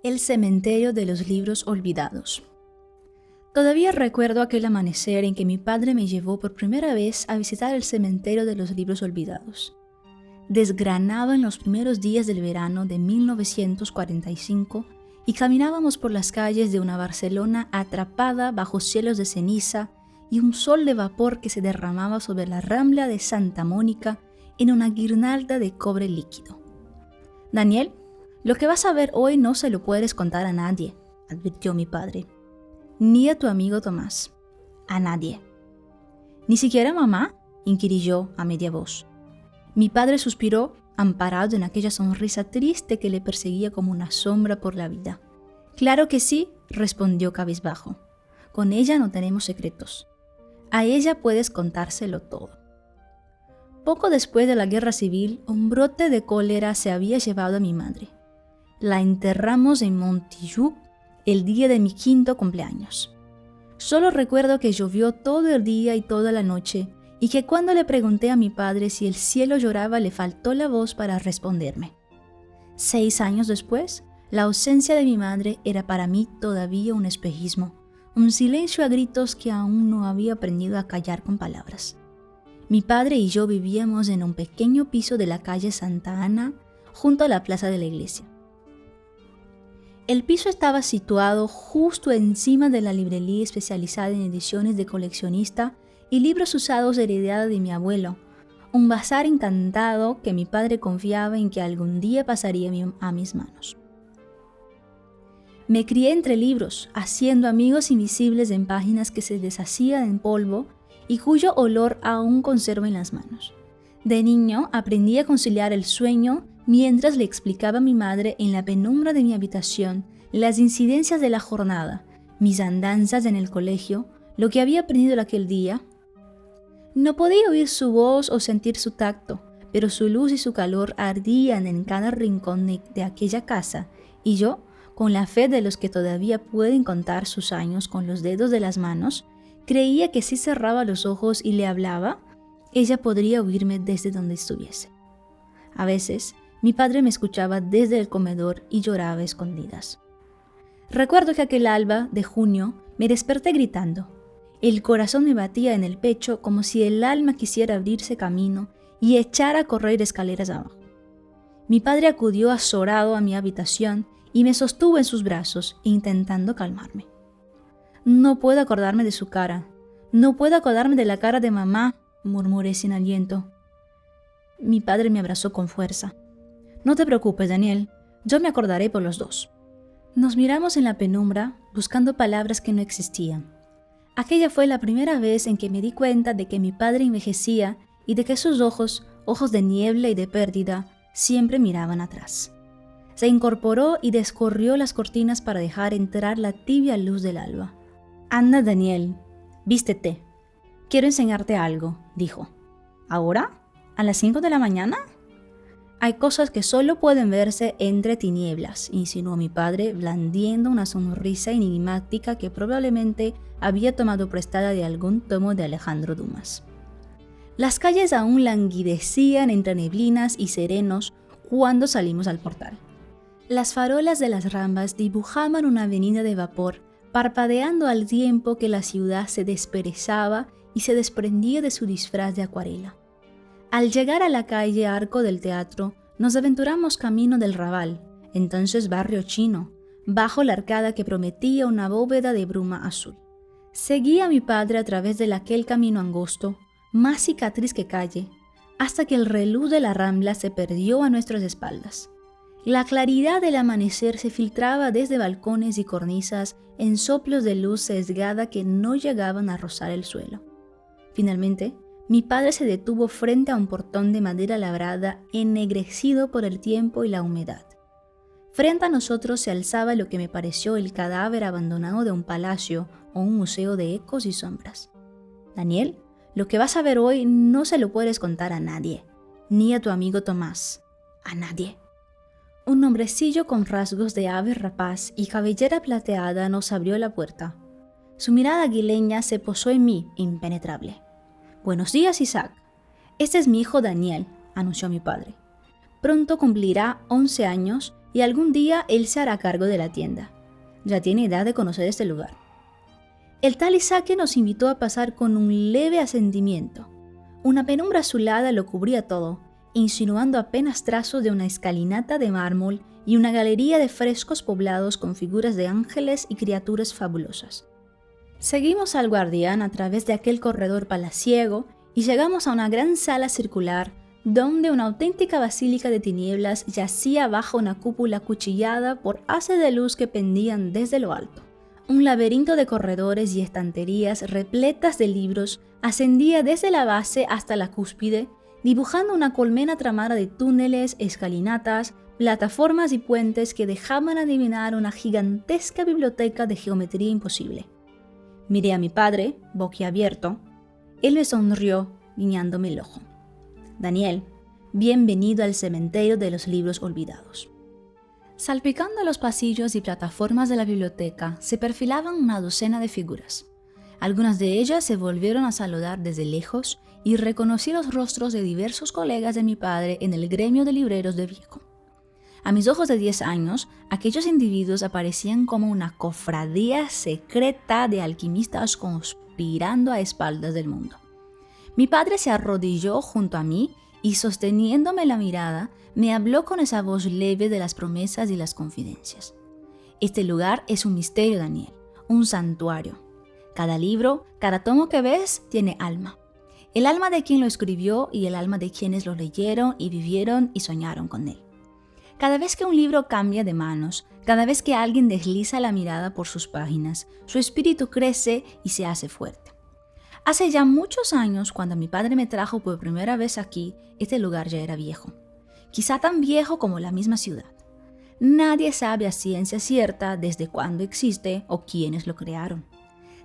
El cementerio de los libros olvidados. Todavía recuerdo aquel amanecer en que mi padre me llevó por primera vez a visitar el cementerio de los libros olvidados. Desgranaba en los primeros días del verano de 1945 y caminábamos por las calles de una Barcelona atrapada bajo cielos de ceniza y un sol de vapor que se derramaba sobre la Rambla de Santa Mónica en una guirnalda de cobre líquido. «Daniel, lo que vas a ver hoy no se lo puedes contar a nadie», advirtió mi padre. «Ni a tu amigo Tomás. A nadie». «¿Ni siquiera a mamá?», inquirí yo a media voz. Mi padre suspiró, amparado en aquella sonrisa triste que le perseguía como una sombra por la vida. «Claro que sí», respondió cabizbajo. «Con ella no tenemos secretos. A ella puedes contárselo todo». Poco después de la guerra civil, un brote de cólera se había llevado a mi madre. La enterramos en Montjuïc el día de mi 5º cumpleaños. Solo recuerdo que llovió todo el día y toda la noche, y que cuando le pregunté a mi padre si el cielo lloraba le faltó la voz para responderme. 6 años después, la ausencia de mi madre era para mí todavía un espejismo, un silencio a gritos que aún no había aprendido a callar con palabras. Mi padre y yo vivíamos en un pequeño piso de la calle Santa Ana, junto a la plaza de la iglesia. El piso estaba situado justo encima de la librería especializada en ediciones de coleccionista y libros usados heredada de mi abuelo, un bazar encantado que mi padre confiaba en que algún día pasaría a mis manos. Me crié entre libros, haciendo amigos invisibles en páginas que se deshacían en polvo y cuyo olor aún conservo en las manos. De niño aprendí a conciliar el sueño mientras le explicaba a mi madre en la penumbra de mi habitación las incidencias de la jornada, mis andanzas en el colegio, lo que había aprendido aquel día. No podía oír su voz o sentir su tacto, pero su luz y su calor ardían en cada rincón de aquella casa, y yo, con la fe de los que todavía pueden contar sus años con los dedos de las manos, creía que si cerraba los ojos y le hablaba, ella podría oírme desde donde estuviese. A veces, mi padre me escuchaba desde el comedor y lloraba a escondidas. Recuerdo que aquel alba de junio me desperté gritando. El corazón me batía en el pecho como si el alma quisiera abrirse camino y echar a correr escaleras abajo. Mi padre acudió azorado a mi habitación y me sostuvo en sus brazos, intentando calmarme. «No puedo acordarme de su cara. No puedo acordarme de la cara de mamá», murmuré sin aliento. Mi padre me abrazó con fuerza. «No te preocupes, Daniel. Yo me acordaré por los dos». Nos miramos en la penumbra, buscando palabras que no existían. Aquella fue la primera vez en que me di cuenta de que mi padre envejecía y de que sus ojos, ojos de niebla y de pérdida, siempre miraban atrás. Se incorporó y descorrió las cortinas para dejar entrar la tibia luz del alba. «Anda, Daniel, vístete. Quiero enseñarte algo», dijo. «¿Ahora? ¿A las 5 de la mañana?» «Hay cosas que solo pueden verse entre tinieblas», insinuó mi padre, blandiendo una sonrisa enigmática que probablemente había tomado prestada de algún tomo de Alejandro Dumas. Las calles aún languidecían entre neblinas y serenos cuando salimos al portal. Las farolas de las rambas dibujaban una avenida de vapor, parpadeando al tiempo que la ciudad se desperezaba y se desprendía de su disfraz de acuarela. Al llegar a la calle Arco del Teatro, nos aventuramos camino del Raval, entonces barrio chino, bajo la arcada que prometía una bóveda de bruma azul. Seguí a mi padre a través de aquel camino angosto, más cicatriz que calle, hasta que el reluz de la Rambla se perdió a nuestras espaldas. La claridad del amanecer se filtraba desde balcones y cornisas en soplos de luz sesgada que no llegaban a rozar el suelo. Finalmente, mi padre se detuvo frente a un portón de madera labrada ennegrecido por el tiempo y la humedad. Frente a nosotros se alzaba lo que me pareció el cadáver abandonado de un palacio o un museo de ecos y sombras. «Daniel, lo que vas a ver hoy no se lo puedes contar a nadie, ni a tu amigo Tomás, a nadie». Un hombrecillo con rasgos de ave rapaz y cabellera plateada nos abrió la puerta. Su mirada aguileña se posó en mí, impenetrable. «Buenos días, Isaac. Este es mi hijo Daniel», anunció mi padre. «Pronto cumplirá 11 años y algún día él se hará cargo de la tienda. Ya tiene edad de conocer este lugar. El tal Isaque nos invitó a pasar con un leve asentimiento. Una penumbra azulada lo cubría todo, insinuando apenas trazos de una escalinata de mármol y una galería de frescos poblados con figuras de ángeles y criaturas fabulosas. Seguimos al guardián a través de aquel corredor palaciego y llegamos a una gran sala circular donde una auténtica basílica de tinieblas yacía bajo una cúpula acuchillada por haces de luz que pendían desde lo alto. Un laberinto de corredores y estanterías repletas de libros ascendía desde la base hasta la cúspide, dibujando una colmena tramada de túneles, escalinatas, plataformas y puentes que dejaban adivinar una gigantesca biblioteca de geometría imposible. Miré a mi padre, boquiabierto. Él me sonrió, guiñándome el ojo. Daniel, bienvenido al cementerio de los libros olvidados. Salpicando los pasillos y plataformas de la biblioteca se perfilaban una docena de figuras. Algunas de ellas se volvieron a saludar desde lejos y reconocí los rostros de diversos colegas de mi padre en el gremio de libreros de Viejo. A mis ojos de 10 años, aquellos individuos aparecían como una cofradía secreta de alquimistas conspirando a espaldas del mundo. Mi padre se arrodilló junto a mí y, sosteniéndome la mirada, me habló con esa voz leve de las promesas y las confidencias. Este lugar es un misterio, Daniel, un santuario. Cada libro, cada tomo que ves, tiene alma. El alma de quien lo escribió y el alma de quienes lo leyeron y vivieron y soñaron con él. Cada vez que un libro cambia de manos, cada vez que alguien desliza la mirada por sus páginas, su espíritu crece y se hace fuerte. Hace ya muchos años, cuando mi padre me trajo por primera vez aquí, este lugar ya era viejo. Quizá tan viejo como la misma ciudad. Nadie sabe a ciencia cierta desde cuándo existe o quiénes lo crearon.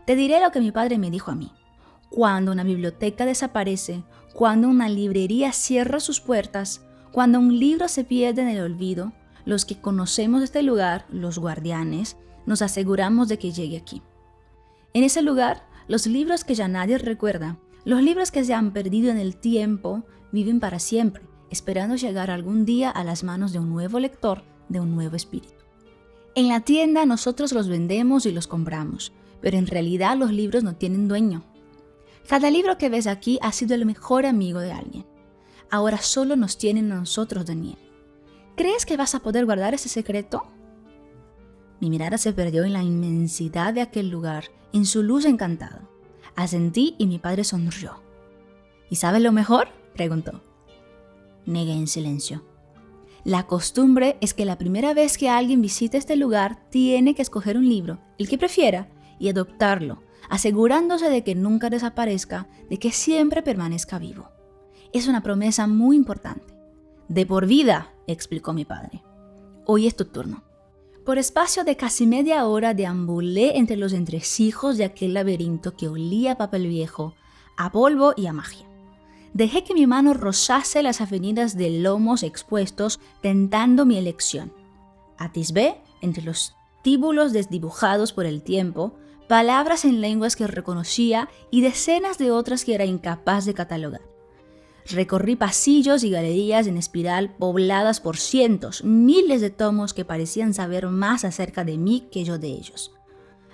Te diré lo que mi padre me dijo a mí. Cuando una biblioteca desaparece, cuando una librería cierra sus puertas, cuando un libro se pierde en el olvido, los que conocemos este lugar, los guardianes, nos aseguramos de que llegue aquí. En ese lugar, los libros que ya nadie recuerda, los libros que se han perdido en el tiempo, viven para siempre, esperando llegar algún día a las manos de un nuevo lector, de un nuevo espíritu. En la tienda nosotros los vendemos y los compramos, pero en realidad los libros no tienen dueño. Cada libro que ves aquí ha sido el mejor amigo de alguien. Ahora solo nos tienen a nosotros, Daniel. ¿Crees que vas a poder guardar ese secreto? Mi mirada se perdió en la inmensidad de aquel lugar, en su luz encantada. Asentí y mi padre sonrió. ¿Y sabes lo mejor?, preguntó. Negué en silencio. La costumbre es que la primera vez que alguien visite este lugar tiene que escoger un libro, el que prefiera, y adoptarlo, asegurándose de que nunca desaparezca, de que siempre permanezca vivo. Es una promesa muy importante. De por vida, explicó mi padre. Hoy es tu turno. Por espacio de casi media hora deambulé entre los entresijos de aquel laberinto que olía a papel viejo, a polvo y a magia. Dejé que mi mano rozase las avenidas de lomos expuestos, tentando mi elección. Atisbé, entre los tíbulos desdibujados por el tiempo, palabras en lenguas que reconocía y decenas de otras que era incapaz de catalogar. Recorrí pasillos y galerías en espiral pobladas por cientos, miles de tomos que parecían saber más acerca de mí que yo de ellos.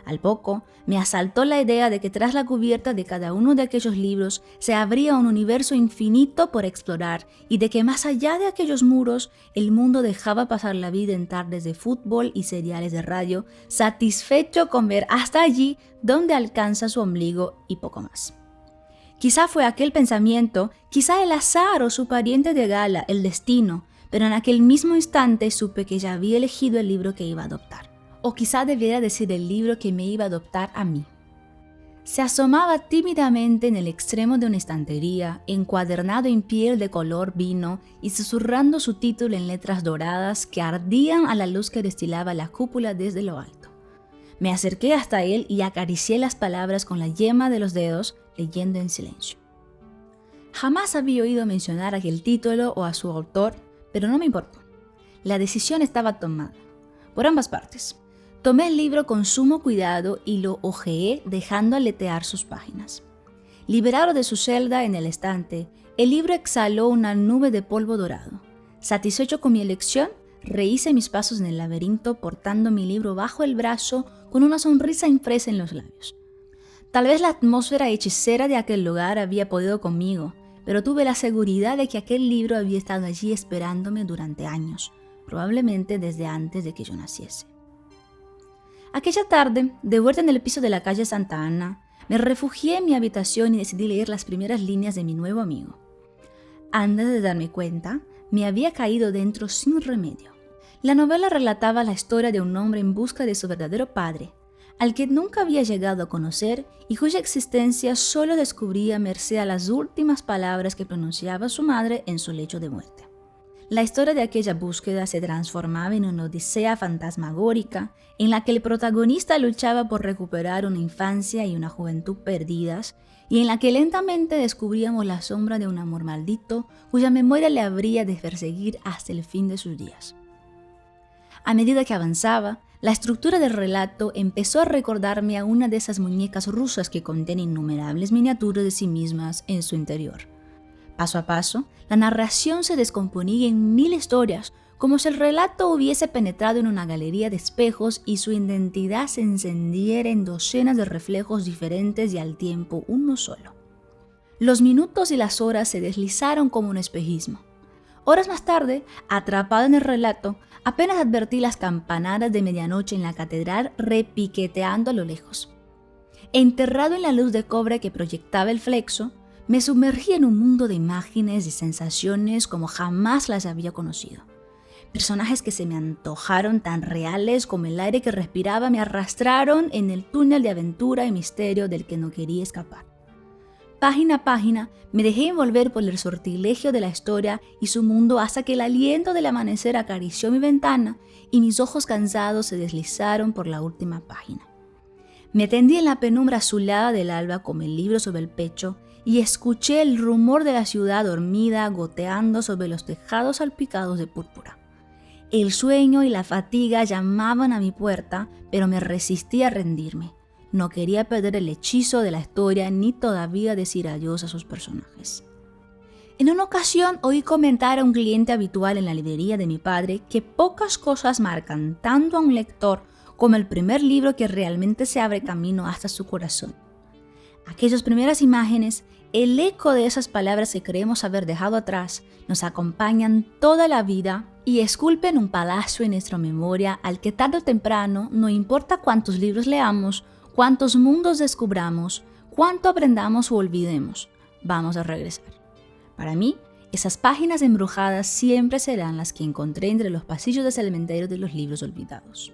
Al poco, me asaltó la idea de que tras la cubierta de cada uno de aquellos libros se abría un universo infinito por explorar y de que más allá de aquellos muros, el mundo dejaba pasar la vida en tardes de fútbol y seriales de radio, satisfecho con ver hasta allí donde alcanza su ombligo y poco más. Quizá fue aquel pensamiento, quizá el azar o su pariente de gala, el destino, pero en aquel mismo instante supe que ya había elegido el libro que iba a adoptar. O quizá debiera decir el libro que me iba a adoptar a mí. Se asomaba tímidamente en el extremo de una estantería, encuadernado en piel de color vino y susurrando su título en letras doradas que ardían a la luz que destilaba la cúpula desde lo alto. Me acerqué hasta él y acaricié las palabras con la yema de los dedos, leyendo en silencio. Jamás había oído mencionar aquel título o a su autor, pero no me importó. La decisión estaba tomada, por ambas partes. Tomé el libro con sumo cuidado y lo hojeé dejando aletear sus páginas. Liberado de su celda en el estante, el libro exhaló una nube de polvo dorado. Satisfecho con mi elección, rehice mis pasos en el laberinto portando mi libro bajo el brazo con una sonrisa impresa en los labios. Tal vez la atmósfera hechicera de aquel lugar había podido conmigo, pero tuve la seguridad de que aquel libro había estado allí esperándome durante años, probablemente desde antes de que yo naciese. Aquella tarde, de vuelta en el piso de la calle Santa Ana, me refugié en mi habitación y decidí leer las primeras líneas de mi nuevo amigo. Antes de darme cuenta, me había caído dentro sin remedio. La novela relataba la historia de un hombre en busca de su verdadero padre, al que nunca había llegado a conocer y cuya existencia solo descubría merced a las últimas palabras que pronunciaba su madre en su lecho de muerte. La historia de aquella búsqueda se transformaba en una odisea fantasmagórica en la que el protagonista luchaba por recuperar una infancia y una juventud perdidas y en la que lentamente descubríamos la sombra de un amor maldito cuya memoria le habría de perseguir hasta el fin de sus días. A medida que avanzaba, la estructura del relato empezó a recordarme a una de esas muñecas rusas que contienen innumerables miniaturas de sí mismas en su interior. Paso a paso, la narración se descomponía en 1000 historias, como si el relato hubiese penetrado en una galería de espejos y su identidad se encendiera en docenas de reflejos diferentes y al tiempo uno solo. Los minutos y las horas se deslizaron como un espejismo. Horas más tarde, atrapado en el relato, apenas advertí las campanadas de medianoche en la catedral repiqueteando a lo lejos. Enterrado en la luz de cobre que proyectaba el flexo, me sumergí en un mundo de imágenes y sensaciones como jamás las había conocido. Personajes que se me antojaron tan reales como el aire que respiraba me arrastraron en el túnel de aventura y misterio del que no quería escapar. Página a página me dejé envolver por el sortilegio de la historia y su mundo hasta que el aliento del amanecer acarició mi ventana y mis ojos cansados se deslizaron por la última página. Me tendí en la penumbra azulada del alba con el libro sobre el pecho y escuché el rumor de la ciudad dormida goteando sobre los tejados salpicados de púrpura. El sueño y la fatiga llamaban a mi puerta, pero me resistí a rendirme. No quería perder el hechizo de la historia ni todavía decir adiós a sus personajes. En una ocasión oí comentar a un cliente habitual en la librería de mi padre que pocas cosas marcan tanto a un lector como el primer libro que realmente se abre camino hasta su corazón. Aquellas primeras imágenes, el eco de esas palabras que creemos haber dejado atrás, nos acompañan toda la vida y esculpen un palacio en nuestra memoria al que tarde o temprano, no importa cuántos libros leamos, cuántos mundos descubramos, cuánto aprendamos o olvidemos, vamos a regresar. Para mí, esas páginas embrujadas siempre serán las que encontré entre los pasillos del cementerio de los libros olvidados.